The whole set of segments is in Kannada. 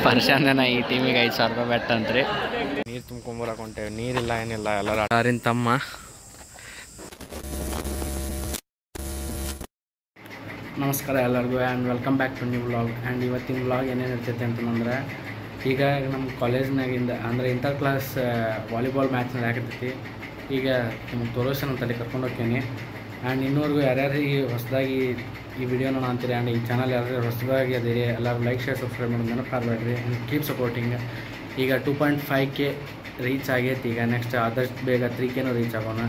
ಪರ್ಷಾನ ಈ ಟೀಮಿಗೆ 5,000 ರೂಪಾಯಿ ಬೆಟ್ ಅಂತ್ರಿ. ನೀರು ತುಂಬ್ಕೊಂಬರಕ್ಕೆ ಹೊಂಟೇವೆ, ನೀರಿಲ್ಲ ಏನಿಲ್ಲ, ಎಲ್ಲರೂ ಆರಿನ ತಮ್ಮ. ನಮಸ್ಕಾರ ಎಲ್ಲರಿಗೂ and welcome back to new vlog. And ಇವತ್ತಿನ ವ್ಲಾಗ್ ಏನೇನು ಇರ್ತೈತೆ ಅಂತಂದ್ರೆ, ಈಗ ನಮ್ಮ ಕಾಲೇಜ್ನಾಗಿಂದ ಅಂದರೆ ಇಂಟರ್ ಕ್ಲಾಸ್ ವಾಲಿಬಾಲ್ ಮ್ಯಾಚ್ ನಡೆಯಕತ್ತೈತಿ. ಈಗ ನಿಮ್ಗೆ ತೋರಿಸೋಣ ಅಂತಲ್ಲಿ ಕರ್ಕೊಂಡು ಹೋಗ್ತೀನಿ. ಆ್ಯಂಡ್ ಇನ್ನೂವರೆಗೂ ಯಾರ್ಯಾರಿಗೆ ಹೊಸದಾಗಿ ಈ ವಿಡಿಯೋನ ಅಂತೀರಿ ಆ್ಯಂಡ್ ಈ ಚಾನಲ್ ಯಾರ್ಯಾರು ಹೊಸದಾಗಿ ಅದಿರಿ ಎಲ್ಲರೂ ಲೈಕ್ ಶೇರ್ ಸಬ್ಸ್ಕ್ರೈಬ್ ಮಾಡೋದು ನೆನಪಾಗಬೇಡ್ರಿ. And keep supporting. ಈಗ 2.5K ರೀಚ್ ಆಗೈತಿ. ಈಗ ನೆಕ್ಸ್ಟ್ ಆದಷ್ಟು ಬೇಗ 3Kನೂ ರೀಚ್ ಆಗೋಣ.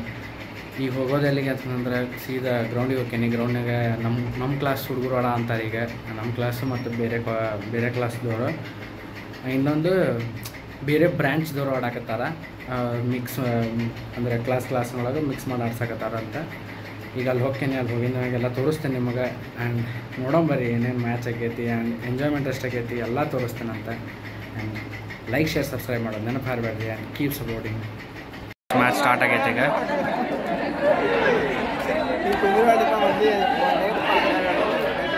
ಈಗ ಹೋಗೋದು ಎಲ್ಲಿಗೆ ಅಂತಂದ್ರೆ ಸೀದಾ ಗ್ರೌಂಡಿಗೆ ಹೋಗ್ತೀನಿ. ಗ್ರೌಂಡ್ನಾಗ ನಮ್ಮ ಕ್ಲಾಸ್ ಹುಡುಗರು ಆಡ ಅಂತಾರೆ. ಈಗ ನಮ್ಮ ಕ್ಲಾಸು ಮತ್ತು ಬೇರೆ ಕ್ಲಾಸ್ದವರು, ಇನ್ನೊಂದು ಬೇರೆ ಬ್ರ್ಯಾಂಚ್ದವರು ಆಡಾಕತ್ತಾರ. ಮಿಕ್ಸ್ ಅಂದರೆ ಕ್ಲಾಸ್ನೊಳಗೆ ಮಿಕ್ಸ್ ಮಾಡಿ ಆಡ್ಸಕತ್ತಾರ ಅಂತ. ಈಗ ಅಲ್ಲಿ ಹೋಗ್ತೀನಿ, ಅಲ್ಲಿ ಹೋಗಿನಾಗೆಲ್ಲ ತೋರಿಸ್ತೇನೆ ನಿಮಗೆ. ಆ್ಯಂಡ್ ನೋಡೋಂಬರಿ ಏನೇನು ಮ್ಯಾಚ್ ಆಗೈತಿ ಆ್ಯಂಡ್ ಎಂಜಾಯ್ಮೆಂಟ್ ಎಷ್ಟಾಗೈತಿ ಎಲ್ಲ ತೋರಿಸ್ತೇನೆ ಅಂತ. ಆ್ಯಂಡ್ ಲೈಕ್ ಶೇರ್ ಸಬ್ಸ್ಕ್ರೈಬ್ ಮಾಡೋದು ನೆನಪಾಗಬೇಡ್ರಿ. And keep supporting. Match start ಆಗೈತೆ. ಈಗ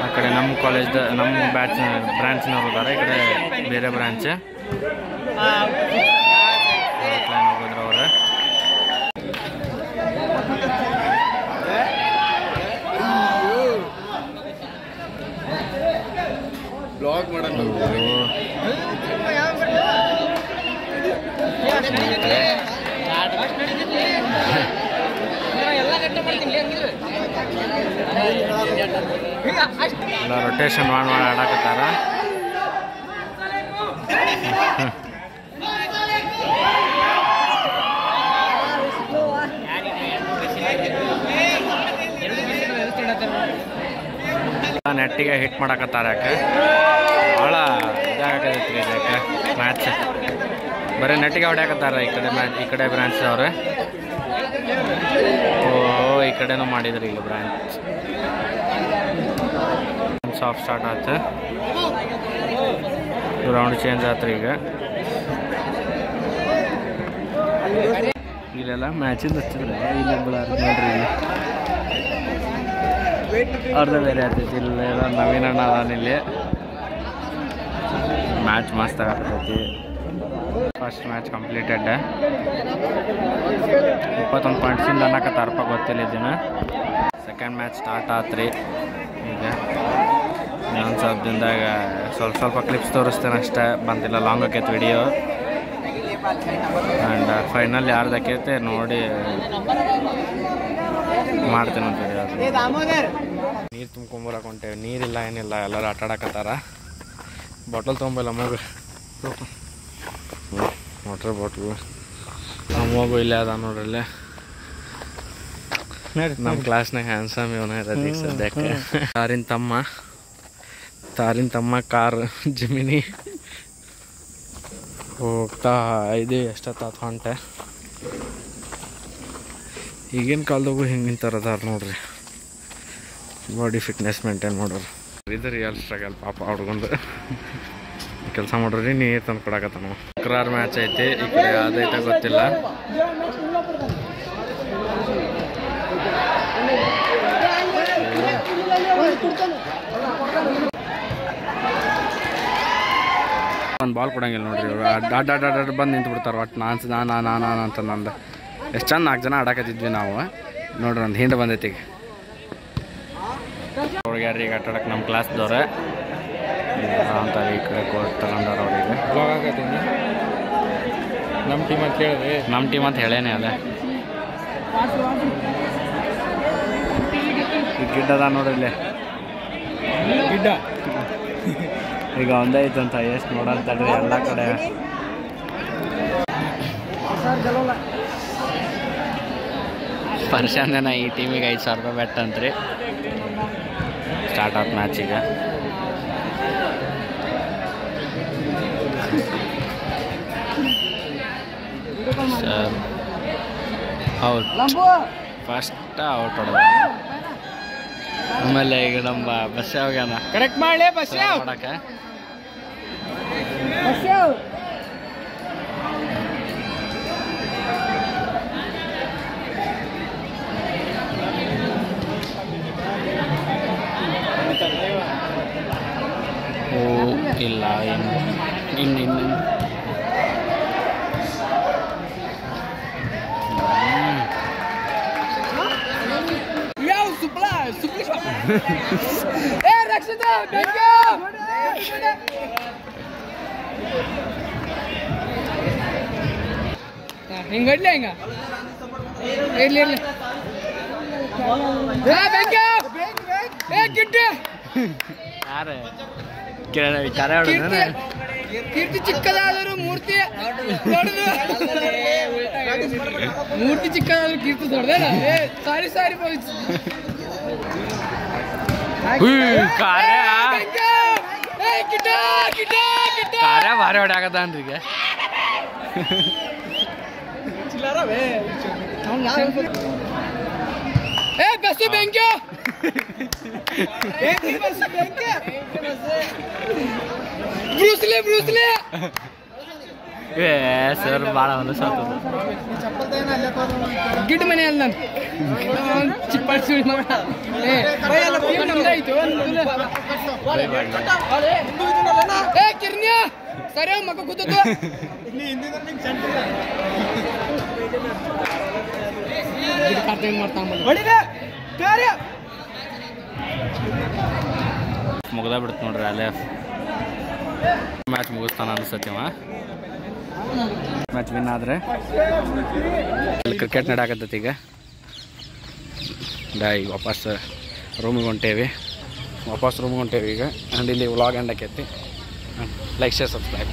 ಆ ಕಡೆ ನಮ್ಮ ಕಾಲೇಜ್ದ ನಮ್ಮ ಬ್ರಾಂಚ್ನವ್ರು ಇದ್ದಾರೆ, ಈ ಕಡೆ ಬೇರೆ ಬ್ರಾಂಚ್ ಹೋಗಿದ್ರು ಅವರು. ಬ್ಲಾಗ್ ಮಾಡೋಣ. ಎಲ್ಲ ರೊಟೇಷನ್ ಮಾಡಿ ಆಡಾಕತ್ತಾರ. ನೆಟ್ಟಿಗೆ ಹಿಟ್ ಮಾಡಾಕತ್ತಾರ. ಯಾಕೆ ಭಾಳ ಇದಾಗತ್ತೈತ್ರಿ ಇದಕ್ಕೆ ಮ್ಯಾಚ್. ಬರೀ ನೆಟ್ಟಿಗೆ ಹೊಡ್ಯಾಕತ್ತಾರ ಈ ಕಡೆ ಬ್ರಾಂಚ್ ಅವ್ರೆ. ಈ ಕಡೆನೂ ಮಾಡಿದ್ರಿ. ಈಗ ಬ್ರಾಂಚ್ ಸಾಫ್ಟ್ ಸ್ಟಾರ್ಟ್ ಆಯ್ತು. ರೌಂಡ್ ಚೇಂಜ್ ಆತ್ರಿ. ಈಗ ಇಲ್ಲೆಲ್ಲ ಮ್ಯಾಚಿಂದ ಹಚ್ಚಿದ್ರೆ ಇಲ್ಲಿ ನೋಡ್ರಿ, ಅವ್ರದ್ದು ಬೇರೆ ಆಗ್ತೈತಿ. ಇಲ್ಲೆಲ್ಲ ನವೀನ ಅಣ್ಣ ಅದಾನಿಲ್ಲಿ. ಮ್ಯಾಚ್ ಮಸ್ತ್ ಆಗತೈತಿ. First match completed. 21 ಪಾಯಿಂಟ್ಸಿಂದ ಅನ್ನಕತ್ತಾರಪ್ಪ, ಗೊತ್ತಿಲ್ಲ ಇದನ್ನ. ಸೆಕೆಂಡ್ ಮ್ಯಾಚ್ ಸ್ಟಾರ್ಟ್ ಆತ್ರಿ. ಈಗ ಇನ್ನೊಂದು ಸ್ವಲ್ಪ ದಿನದಾಗ ಸ್ವಲ್ಪ ಕ್ಲಿಪ್ಸ್ ತೋರಿಸ್ತೇನೆ ಅಷ್ಟೇ, ಬಂದಿಲ್ಲ. ಲಾಂಗ್ ಆಕೈತೆ ವಿಡಿಯೋ. ಆ್ಯಂಡ್ ಫೈನಲ್ ಯಾರ್ದಾಕೈತೆ ನೋಡಿ ಮಾಡ್ತೇನೆ ಅಂತ ವಿಡಿಯೋ. ನೀರು ತುಂಬ್ಕೊಂಬರಕ್ಕೆ ಹೊಂಟೇವೆ, ನೀರಿಲ್ಲ ಏನಿಲ್ಲ, ಎಲ್ಲರೂ ಆಟಾಡಕತ್ತಾರ. ಬಾಟಲ್ ತೊಗೊಂಬಲ್ಲ ಮಗು, ವಾಟರ್ ಬಾಟ್ಲು. ನಮ್ಮ ಮಗು ಇಲ್ಲೇ ಅದ ನೋಡ್ರಲ್ಲಿ. ನಮ್ಮ ಕ್ಲಾಸ್ನಾಗ ಹ್ಯಾಂಡ್ಸಮ್ ಇವನ ಇರೋದು ಈಗ ಸದ್ಯಕ್ಕೆ. ತಾರಿನ ತಮ್ಮ ಕಾರ್ ಜಮಿನಿ ಹೋಗ್ತಾ ಇದು ಎಷ್ಟೊತ್ತಾತು ಹೊಂಟೆ. ಈಗಿನ ಕಾಲದಾಗೂ ಹಿಂಗಿನ ಥರ ಅದಾರ ನೋಡ್ರಿ, ಬಾಡಿ ಫಿಟ್ನೆಸ್ ಮೇಂಟೈನ್ ಮಾಡೋರು. ಇದು ರಿಯಲ್ ಸ್ಟ್ರಗಲ್ ಪಾಪ ಹುಡ್ಕೊಂಡು ಕೆಲಸ ಮಾಡೋರಿ. ನೀರು ತಂದು ಕೊಡಕತ್ತ ನಾವು. ಶುಕ್ರವಾರ ಮ್ಯಾಚ್ ಐತಿ. ಈ ಕಡೆ ಅದೈತೆ ಗೊತ್ತಿಲ್ಲ. ಒಂದು ಬಾಲ್ ಕೊಡಂಗಿಲ್ಲ ನೋಡ್ರಿ ಇವರು. ಅಡ್ಡ ಬಂದು ನಿಂತು ಬಿಡ್ತಾರೆ. ಒಟ್ಟು ನಾನು ಅಂತ ನಂದು ಎಷ್ಟು ಚಂದ 4 ಜನ ಆಡಾಕತ್ತಿದ್ವಿ ನಾವು. ನೋಡ್ರಿ ಒಂದು ಹಿಂಡು ಬಂದೈತಿ. ಈಗ ಅವ್ರಿಗೆ ಈಗ ಆಟಾಡಕ್ಕೆ ನಮ್ಮ ಕ್ಲಾಸ್ದವ್ರೆ ಅಂತಾರೆ. ಈ ಕಡೆ ತಗೊಂಡಾರ ಅವ್ರಿಗೆ. ನಮ್ಮ ಟೀಮ್ ಅಂತ ಹೇಳೇನೆ ಅದೇ. ಈ ಗಿಡ್ಡ ಅದ ನೋಡ್ರಿ ಗಿಡ್ಡ. ಈಗ ಒಂದೇ ಐತಂತ ಎಷ್ಟು ನೋಡಂತಡ್ರಿ ಎಲ್ಲ ಕಡೆ. ಪರ್ಷಾನ ಈ ಟೀಮಿಗೆ 5,000 ರೂಪಾಯಿ ಬೆಟ್ ಅಂತ್ರಿ. ಸ್ಟಾರ್ಟ್ ಆದ ಮ್ಯಾಚ್. ಈಗ ಔಟ್, ಫಸ್ಟ್ ಔಟ್ ಹೊಡೆದ. ಆಮೇಲೆ ಈಗ ನಮ್ಮ ಬಸ್ ಯಾವಾಗನ ಕರೆಕ್ಟ್ ಮಾಡಿ ಬಸ್ ಮಾಡಕ್ಕೆ. ಇಲ್ಲ ಏನು ಇನ್ನು ಯಾವ ಸುಪ್ಲ ಏ ರಕ್ಷಿತ ಹಿಂಗಡ್ಲಿ ಹಿಂಗ ಇರ್ಲಿ ಇರ್ಲಿ ಕಿಟ್ಟಿ ಕೀರ್ತಿ ಚಿಕ್ಕದಾದರೂ ಮೂರ್ತಿ ದೊಡ್ಡದು ಮೂರ್ತಿ ಚಿಕ್ಕದಾದರೂ ಕೀರ್ತಿ ದೊಡ್ಡದೇನ ಸಾರಿ ಸಾರಿ ಕಾರ್ಯ ಭಾರಿ ಹೊಡ್ಯಾಕತ್ತಾನ್ರಿ ಈಗ ಏ ಬಸ್ಸು ಬೆಂಕಿ ಬ್ರೂಸ್ಲಿ ಬ್ರೂಸ್ಲಿ ಏ ಸರ್ ಭಾಳ ಹೊಲಸ ಗಿಡ್ ಮನೆ ಅಲ್ಲ ಚಿಪ್ಪಾಡ್ಸಿ ನಮ್ದಾಯ್ತು ಏ ಕಿರ್ನಿಯ ಸರಿ ಮಗ ಕೂತದ್ದು ಮುಗ್ದ ಬಿಡ್ತು ನೋಡ್ರಿ ಅಲ್ಲೇ ಮ್ಯಾಚ್ ಮುಗಿಸ್ತಾನ ಅನ್ಸತ್ತೀವ ಮ್ಯಾಚ್ ವಿನ್ ಆದರೆ ಇಲ್ಲಿ ಕ್ರಿಕೆಟ್ ನಡಾಕತ್ತೈತಿ ಈಗ ಈಗ ವಾಪಸ್ ರೂಮಿಗೆ ಹೊಂಟೇವಿ ಈಗ ಆ್ಯಂಡ್ ಇಲ್ಲಿ ವ್ಲಾಗ್ ಎಂಡ್ ಆಕೈತಿ ಲೈಕ್ ಶೇರ್ ಸಬ್ಸ್ಕ್ರೈಬ್